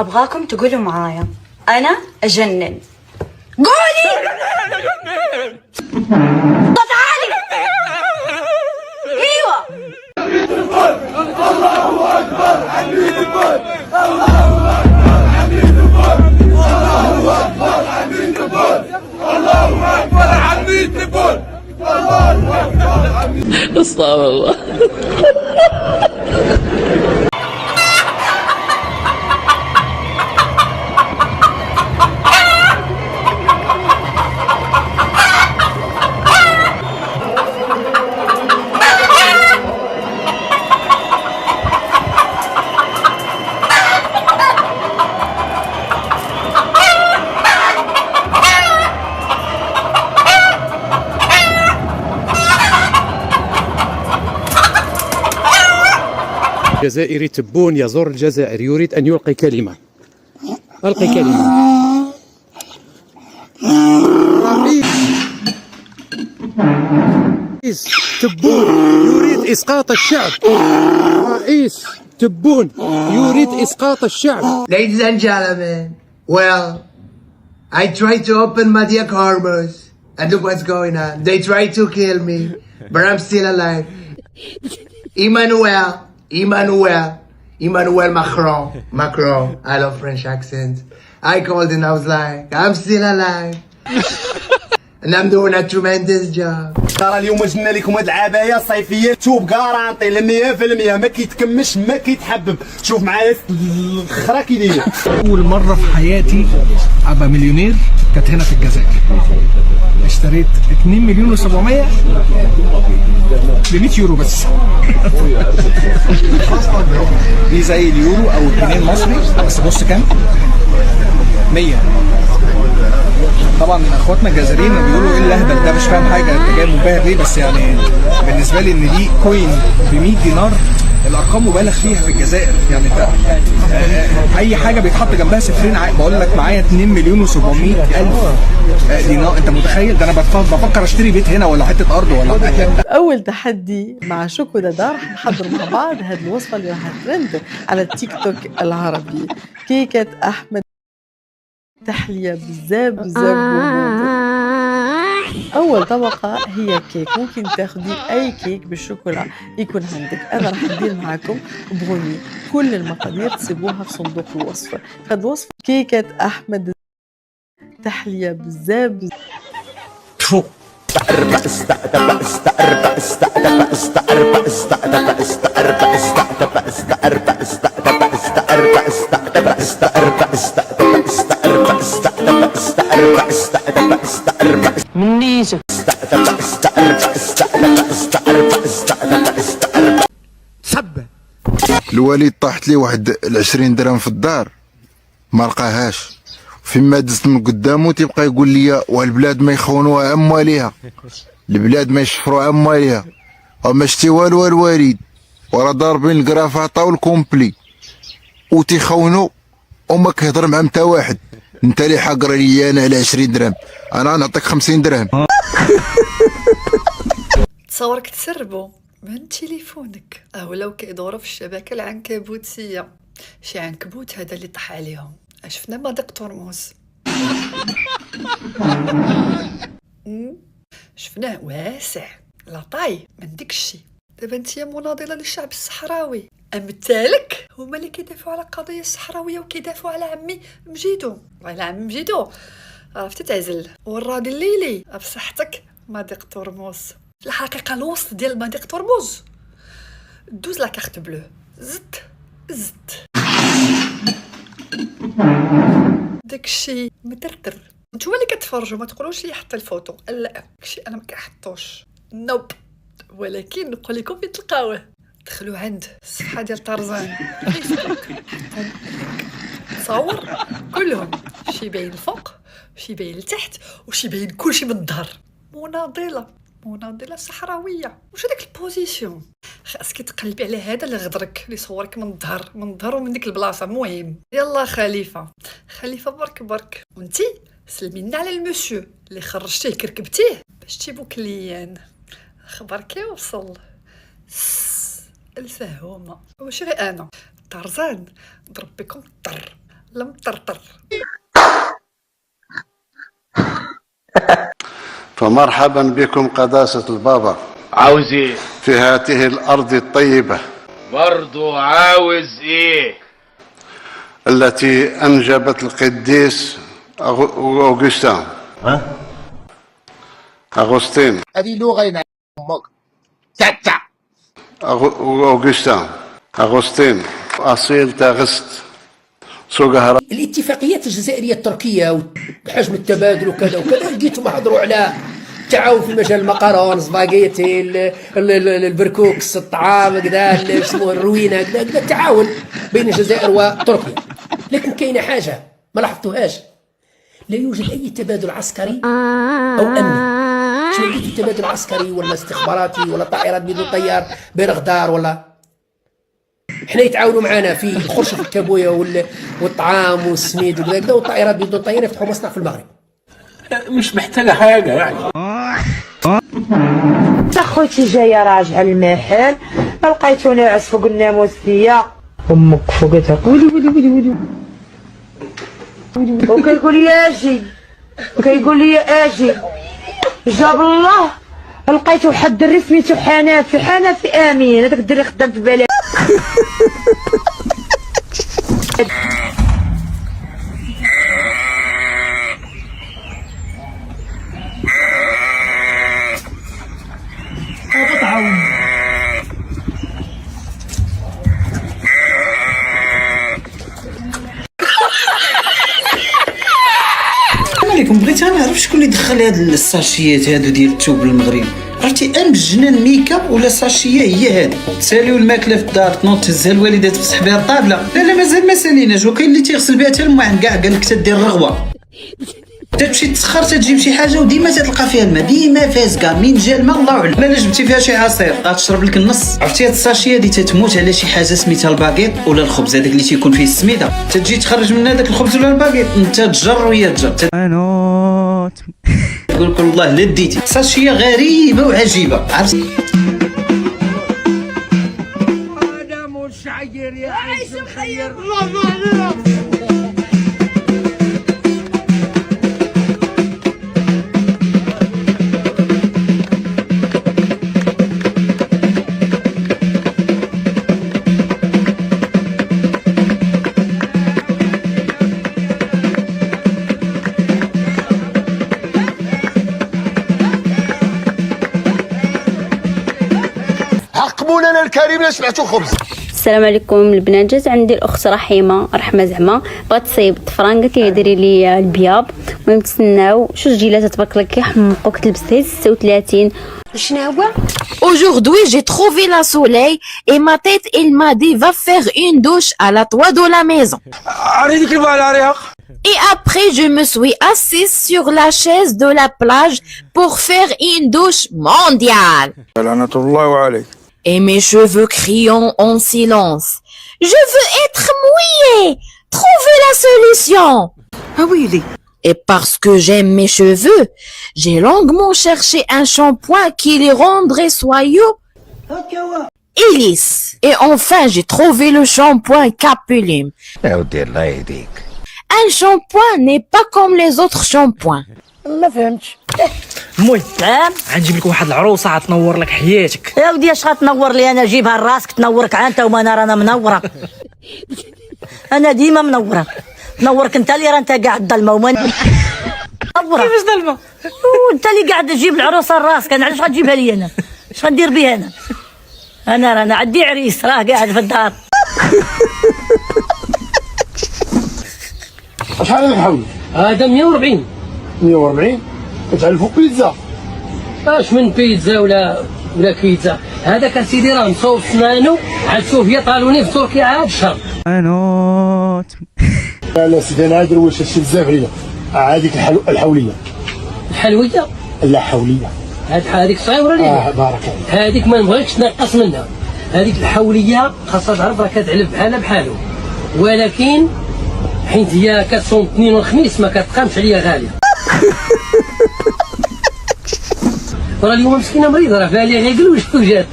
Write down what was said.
أبغاكم تقولوا معايا أنا أجنن. قولي صوت عالي. أيوة. الله أكبر حميد البر. الله أكبر حميد البر. الله أكبر حميد البر. الله أكبر حميد البر. الله أكبر حميد. استغفر الله. جزائري تبون يزور الجزائر يريد أن يلقي كلمة. ألقي كلمة. رئيس تبون يريد إسقاط الشعب. رئيس تبون يريد إسقاط الشعب. Ladies and gentlemen, well, I tried to open Madiak Harbors and look what's going on. They tried to kill me, but I'm still alive. Emmanuel Macron. I love French accent. I called and I was like, I'm still alive. And I'm doing a tremendous job. ترى اليوم جبنا لكم هاد العباية الصيفية توب كارانطي ل 100% ما كيتكمش ما كيتحبب. شوف معايا الخرا كي داير. أول مرة في حياتي أبقى مليونير كانت هنا في الجزائر. اشتريت 2 مليون و700 ب 100 يورو بس. دي زي اليورو أو الجنيه المصري بس بص كام؟ 100. طبعا اخواتنا الجزائريين بيقولوا ايه الهبل ده، مش فاهم حاجه انت جاي منبهر ليه، بس يعني بالنسبه لي ان دي كوين ب 100 دينار الارقام مبالغ فيها في الجزائر. يعني اي حاجه بيتحط جنبها صفرين. بقول لك معايا 2 مليون و700 الف دينار. انت متخيل ده؟ انا بفكر اشتري بيت هنا ولا حته ارض ولا. اول تحدي مع شوكو دادا رح نحضر مع بعض هذه الوصفه اللي راح ترند على التيك توك العربي. كيكه احمد تحلية بزاف بموضة. أول طبقة هي كيك. ممكن تاخدي أي كيك بالشوكولا يكون عندك. أنا راح ندير معاكم بغني كل المقادير تسيبوها في صندوق الوصف. هاد الوصفة كيكة أحمد تحلية بزاف الوالد طاحت لي واحد 20 درهم في الدار ما لقاهاش. فيما دزت من قدامه تيبقى يقول لي والبلاد ما يخونوها امواليها، البلاد ما يشفروا امواليها، وما شتي والو الوالد ورا ضاربين الكرافه عطاو الكومبلي وتيخونوا وما كيهضر مع متا واحد. انت اللي حاقر لي انا على 20 درهم، انا نعطيك 50 درهم. تصورك تسربوا من تليفونك او لو كيدوروا في الشبكه العنكبوتيه. شي عنكبوت هذا اللي طاح عليهم. شفنا مضيق ترموز. شفناه واسع لا طاي من ديك الشي. دابا انتيا مناضله للشعب الصحراوي، امثالك هما اللي كيدافعوا على القضيه الصحراويه وكيدافعوا على عمي مجيدو. على عمي مجيدو عرفتي تعزل والراضي الليلي بصحتك. مضيق ترموز الحقيقه الوسط ديال مضيق ترموز دوز لا كارت بلو. زدت داكشي مترتر. نتوما اللي كتفرجوا ما تقولوش لي حط الفوتو. لا داكشي انا ما كنحطوش نوب. ولكن نقول لكم فين تلقاوه. دخلوا عند الصفحه ديال طرزان فيسبوك تصور كلهم شي باين الفوق شي باين لتحت وشي باين كلشي من الظهر. مناضله صحراويه. واش هذاك البوزيسيون؟ خاصك تقلبي على هذا اللي غدرك اللي صورك من الظهر ومن ديك البلاصه. المهم يلا خليفه برك وانتي سلمينا على المسيو اللي خرجتيه كركبتيه باش تجيبو كليان. خبر كيوصل الفهومه. واش غير انا طرزان ضرب بكم الطر المطرطر. فمرحبا بكم قداسة البابا. عاوز ايه؟ في هذه الأرض الطيبة برضو عاوز ايه؟ التي أنجبت القديس أغسطين. أغسطين. هذه لغة ينعم امك. تاتا. أغسطين أصيل تاغست سوقها. الاتفاقيات الجزائريه التركيه وحجم التبادل وكذا وكذا، لقيتهم حضروا على تعاون في مجال المقارون، سباغيتي، البركوكس، الطعام كذا، شنو الروينه كذا، تعاون بين الجزائر وتركيا. لكن كاينه حاجه ما لاحظتوهاش، لا يوجد اي تبادل عسكري او امني. شنو التبادل العسكري ولا استخباراتي ولا طائرات بدون طيار بين غدار ولا حنا يتعاونوا معنا في الخرشه الكابويه والطعام والسميد وكذا، والطائرات بدون طيار يفتحوا مصنع في المغرب. مش محتاجة حاجة يعني. اخوتي جايه راجعه المحل، لقيتو ناعس فوق الناموسيه، امك فوقتها ولي ولي ولي ولي، وكيقول لي اجي، وكيقول لي اجي، جاب الله لقيتو واحد الدري سميتو حنفي امين، هذاك الدري خدام في بالي. عليكم بغيت نعرف شكون اللي دخل هاد الساشيات هادو ديال الثوب للمغرب. عرفتي ام الجنان ميكا ولا ساشيه هي هادي، تساليو الماكله في الدار تنوض تهزها الوالده تمسح بها الطابله. لا مازال ما ساليناش، وكاين اللي تيغسل بها حتى الماعن كاع، قال لك تدير رغوه، تمشي تسخر تجيب شي حاجه وديما تلقى فيها الماء، ديما فاسكا. من جا الماء الله اعلم. لا جبتي فيها شي عصير غتشرب لك النص. عرفتي هاد الساشيه هادي تتموت على شي حاجه سميتها الباكيط ولا الخبز هذاك اللي تيكون فيه السميده، تجي تخرج من هذاك الخبز ولا الباكيط انت تجر وهي تجر. نقول لك والله لا ديتي ساشيه غريبه وعجيبه. عرفتي انا مش عير يا عيش مخير. مولانا الكريم لا سمعتوا خبز. السلام عليكم البنات. جات عندي الاخت رحمه زعما بغات تصايب الطفرانكه كيديري لي البياض. المهم تسناو شوج جيلات تبارك الله كيحمقوك تلبسي 36. شنو هو؟ Aujourd'hui, j'ai trouvé la soleil et ma tête, il m'a dit va faire une douche à la toit de la maison. Et après, je me suis assise sur la chaise de la plage pour faire une douche mondiale. Et mes cheveux criant en silence. Je veux être mouillée. Trouvez la solution. Ah oui, Et parce que j'aime mes cheveux, j'ai longuement cherché un shampoing qui les rendrait soyeux et lisses. Et enfin, j'ai trouvé le shampoing Capulim. Un shampoing n'est pas comme les autres shampoings. ما فهمتش. المهم غنجيب لك واحد العروسه غتنور لك حياتك. يا ودي اش غتنور لي انا؟ جيبها لراسك تنورك انت وما انا رانا منوره. انا ديما منوره. نورك انت اللي راه انت قاعد ضلمه وما منوره. كيفاش ظلمه؟ انت اللي قاعد تجيب العروسه لراسك، انا علاش غتجيبها لي انا؟ اش غندير بها انا؟ انا رانا عندي عريس راه قاعد في الدار. شحال هذا الحول؟ هذا 140. 140 كتعلفوا بيتزا. اش من بيتزا ولا كيتزا؟ هذاك اسيدي راه مصوب سنانو عاد صوفيا طالوني في تركيا عاد شهر. لا سيدي انا هادر واش شي بزاف عليا. هذيك الحوليه. الحلويه؟ لا حوليه. هذيك صغيره لي. بارك الله. هذيك ما نبغيكش تنقص منها. هذيك الحوليه خاصها تعرف راه كتعلب بحالها ولكن حيت هي كتصوم الاثنين والخميس ما كتقامش عليا غاليه. راه اليوم مسكينه مريضه راه فيها لي غيقلوش وجات.